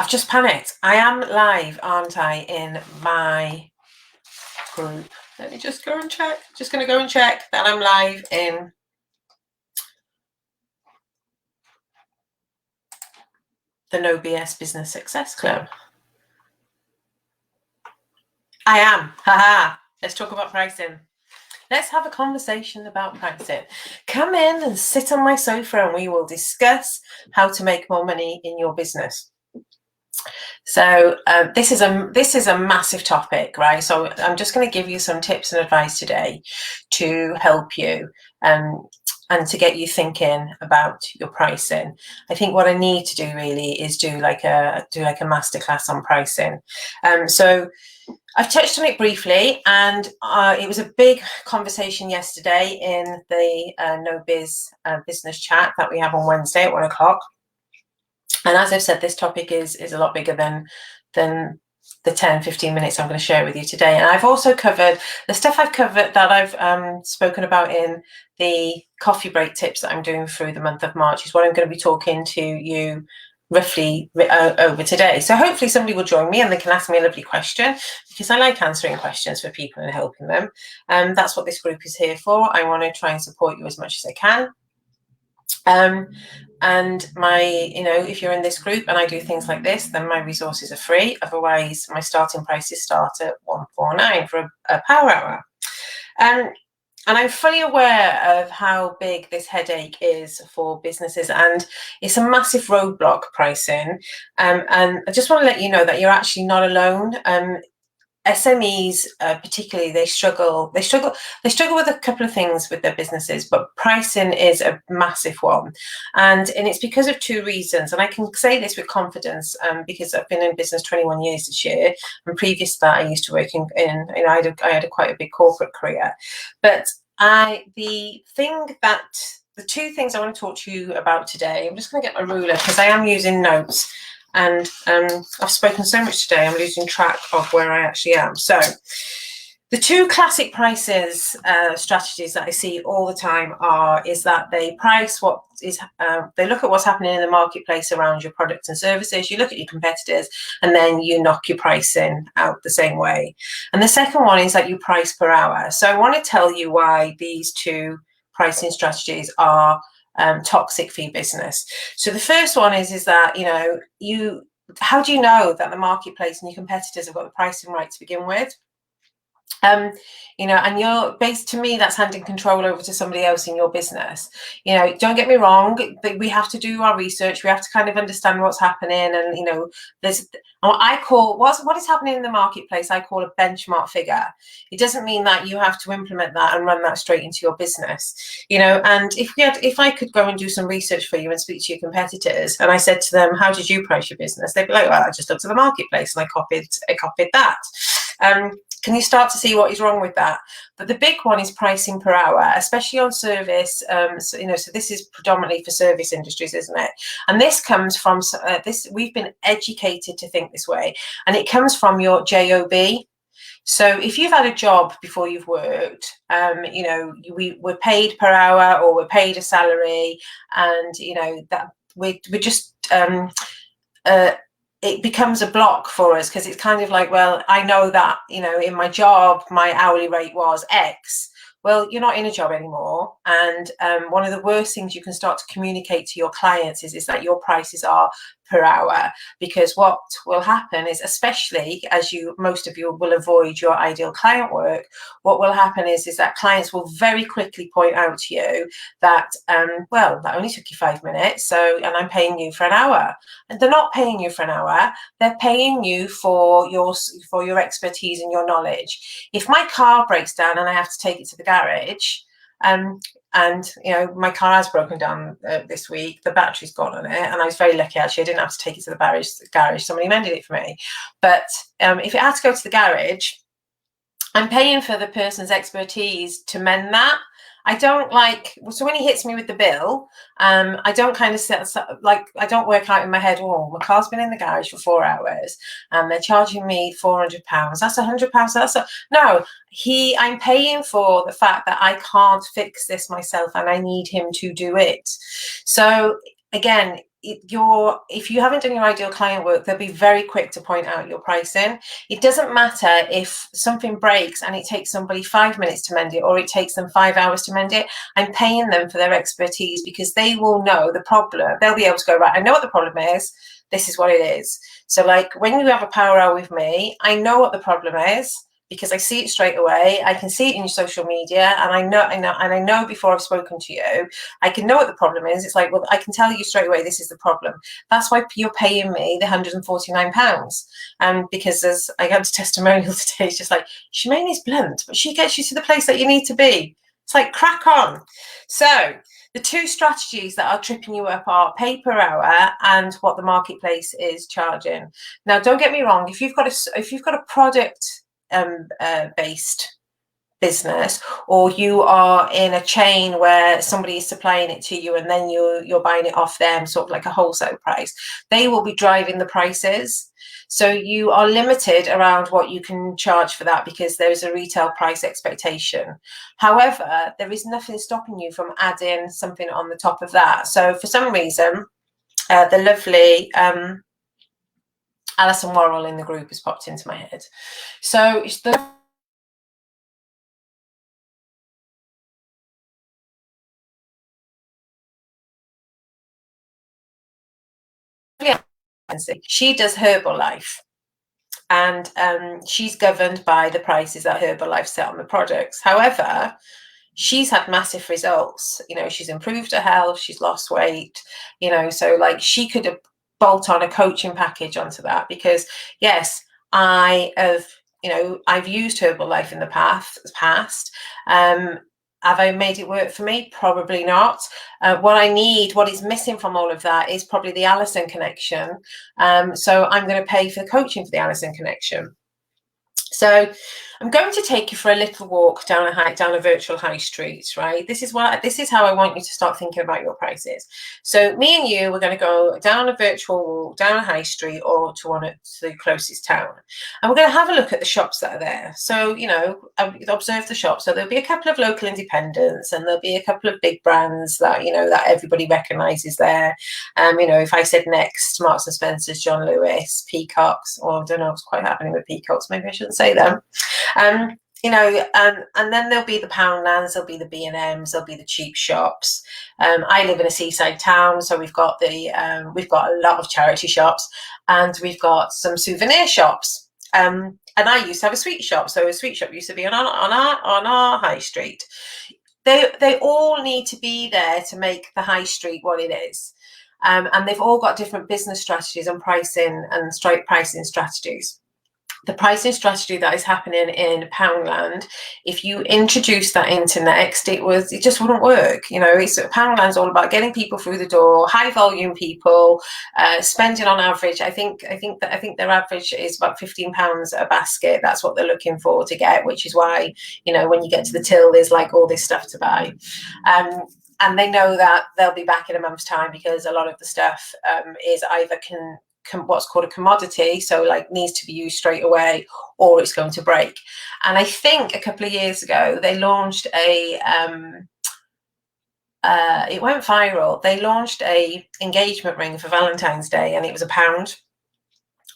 I've just panicked. I am live, aren't I, in my group? Let me just go and check. Just going to go and check that I'm live in the No BS Business Success Club. I am. Haha. Let's talk about pricing. Let's have a conversation about pricing. Come in and sit on my sofa and we will discuss how to make more money in your business. So this is a massive topic, right? So I'm just going to give you some tips and advice today to help you and to get you thinking about your pricing. I think what I need to do really is do like a masterclass on pricing. So I've touched on it briefly, and it was a big conversation yesterday in the No Biz business chat that we have on Wednesday at 1 o'clock. And as I've said, this topic is a lot bigger than the 10-15 minutes I'm going to share with you today. And I've also covered the stuff I've covered that I've spoken about in the coffee break tips that I'm doing through the month of March is what I'm going to be talking to you roughly over today. So hopefully somebody will join me and they can ask me a lovely question, because I like answering questions for people and helping them. That's what this group is here for. I want to try and support you as much as I can. And if you're in this group and I do things like this, then my resources are free. Otherwise, my starting prices start at $149 for a power hour. And I'm fully aware of how big this headache is for businesses, and it's a massive roadblock, pricing. And I just want to let you know that you're actually not alone. SMEs, particularly, they struggle with a couple of things with their businesses, but pricing is a massive one, and it's because of two reasons. And I can say this with confidence because I've been in business 21 years this year, and previous to that, I used to work in I had quite a big corporate career. But the two things I want to talk to you about today. I'm just going to get my ruler because I am using notes. And I've spoken so much today, I'm losing track of where I actually am. So the two classic prices strategies that I see all the time is that they price they look at what's happening in the marketplace around your products and services. You look at your competitors and then you knock your pricing out the same way. And the second one is that you price per hour. So I want to tell you why these two pricing strategies are toxic for your business. So the first one is that how do you know that the marketplace and your competitors have got the pricing right to begin with? And you're based, to me, that's handing control over to somebody else in your business. Don't get me wrong, we have to do our research. We have to kind of understand what's happening. And, there's what I call what is happening in the marketplace, I call a benchmark figure. It doesn't mean that you have to implement that and run that straight into your business. And if I could go and do some research for you and speak to your competitors, and I said to them, how did you price your business? They'd be like, well, I just looked at the marketplace and I copied that. Can you start to see what is wrong with that? But the big one is pricing per hour, especially on service. So this is predominantly for service industries, isn't it? And this comes from we've been educated to think this way, and it comes from your JOB. So if you've had a job before you've worked, we're paid per hour or we're paid a salary, and that we're just it becomes a block for us, because it's kind of like, well, I know that, in my job, my hourly rate was X. Well, you're not in a job anymore. And one of the worst things you can start to communicate to your clients is that your prices are per hour, because what will happen is, especially as most of you will avoid your ideal client work, what will happen is that clients will very quickly point out to you that, well, that only took you 5 minutes, and I'm paying you for an hour. And they're not paying you for an hour, they're paying you for your expertise and your knowledge. If my car breaks down and I have to take it to the garage, and my car has broken down this week, the battery's gone on it, and I was very lucky, actually. I didn't have to take it to the garage. Somebody mended it for me. But if it had to go to the garage, I'm paying for the person's expertise to mend that. I don't so when he hits me with the bill, I don't kind of I don't work out in my head, oh, my car's been in the garage for 4 hours and they're charging me £400. That's £100. No, I'm paying for the fact that I can't fix this myself and I need him to do it. So again, if you haven't done your ideal client work, they'll be very quick to point out your pricing. It doesn't matter if something breaks and it takes somebody 5 minutes to mend it, or it takes them 5 hours to mend it. I'm paying them for their expertise, because they will know the problem. They'll be able to go, right, I know what the problem is. This is what it is. So like when you have a power hour with me, I know what the problem is, because I see it straight away. I can see it in your social media, and I know before I've spoken to you, I can know what the problem is. It's like, well, I can tell you straight away, this is the problem. That's why you're paying me the £149. Because I got a testimonial today, it's just like, Shemaine is blunt, but she gets you to the place that you need to be. It's like, crack on. So the two strategies that are tripping you up are pay per hour and what the marketplace is charging. Now, don't get me wrong. If you've got a product based business, or you are in a chain where somebody is supplying it to you and then you're buying it off them, sort of like a wholesale price, they will be driving the prices. So you are limited around what you can charge for that, because there is a retail price expectation. However, there is nothing stopping you from adding something on the top of that. So for some reason, the lovely Alison Worrell in the group has popped into my head. So the she does Herbalife, and she's governed by the prices that Herbalife set on the products. However, she's had massive results. She's improved her health, she's lost weight, so like she could bolt on a coaching package onto that, because yes, I've used Herbalife in the past. Have I made it work for me? Probably not. What is missing from all of that is probably the Alison connection. So I'm going to pay for the coaching for the Alison connection. So I'm going to take you for a little walk down a virtual high street, right? This is how I want you to start thinking about your prices. So me and you, we're going to go down a virtual walk, down a high street, or to the closest town. And we're going to have a look at the shops that are there. So, observe the shops. So there'll be a couple of local independents, and there'll be a couple of big brands that, that everybody recognises there. If I said Next, Marks and Spencer's, John Lewis, Peacocks, or I don't know what's quite happening with Peacocks, maybe I shouldn't say them. And then there'll be the Poundlands, there'll be the B&Ms, there'll be the cheap shops. I live in a seaside town, so we've got a lot of charity shops, and we've got some souvenir shops. And I used to have a sweet shop, so a sweet shop used to be on our high street. They all need to be there to make the high street what it is. And they've all got different business strategies and pricing strategies. The pricing strategy that is happening in Poundland, if you introduce that into Next, it just wouldn't work. Poundland's all about getting people through the door, high volume people, spending on average. I think their average is about £15 a basket. That's what they're looking for to get, which is why when you get to the till, there's like all this stuff to buy. And they know that they'll be back in a month's time, because a lot of the stuff is either what's called a commodity, so like needs to be used straight away, or it's going to break. And I think a couple of years ago they launched it went viral. They launched a engagement ring for Valentine's Day, and it was £1,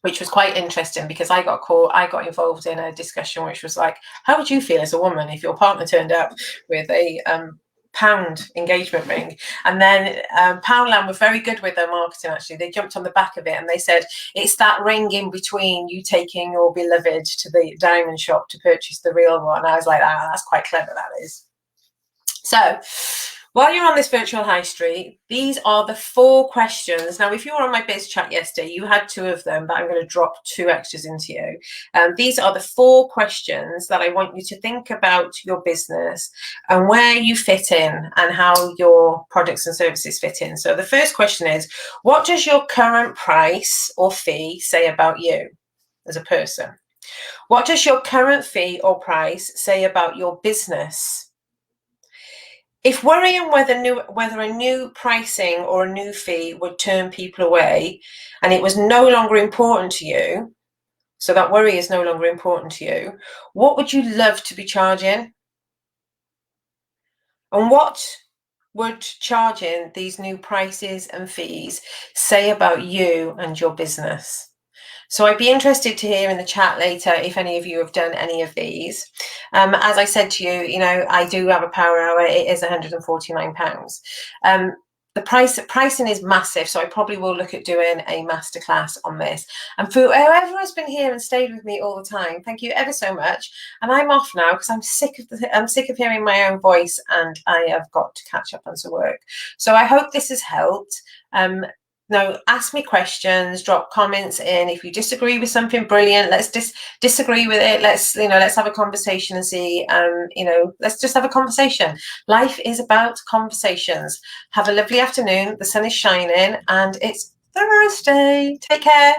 which was quite interesting, because I got involved in a discussion which was like, how would you feel as a woman if your partner turned up with a £1 engagement ring? And then Poundland were very good with their marketing. Actually, they jumped on the back of it and they said, it's that ring in between you taking your beloved to the diamond shop to purchase the real one. I was like, that's quite clever, that is. So while you're on this virtual high street, these are the 4 questions. Now, if you were on my biz chat yesterday, you had 2 of them, but I'm going to drop 2 extras into you. These are the 4 questions that I want you to think about your business and where you fit in and how your products and services fit in. So the first question is, what does your current price or fee say about you as a person? What does your current fee or price say about your business? If worrying whether a new pricing or a new fee would turn people away, and it was no longer important to you, so that worry is no longer important to you, what would you love to be charging? And what would charging these new prices and fees say about you and your business? So I'd be interested to hear in the chat later if any of you have done any of these. As I said to you, you know, I do have a power hour. It is £149. The pricing is massive, so I probably will look at doing a masterclass on this. And for whoever has been here and stayed with me all the time, thank you ever so much. And I'm off now because I'm sick of hearing my own voice, and I have got to catch up on some work. So I hope this has helped. No, ask me questions, drop comments in. If you disagree with something, brilliant. Let's disagree with it. Let's have a conversation and see, let's just have a conversation. Life is about conversations. Have a lovely afternoon. The sun is shining and it's Thursday. Take care.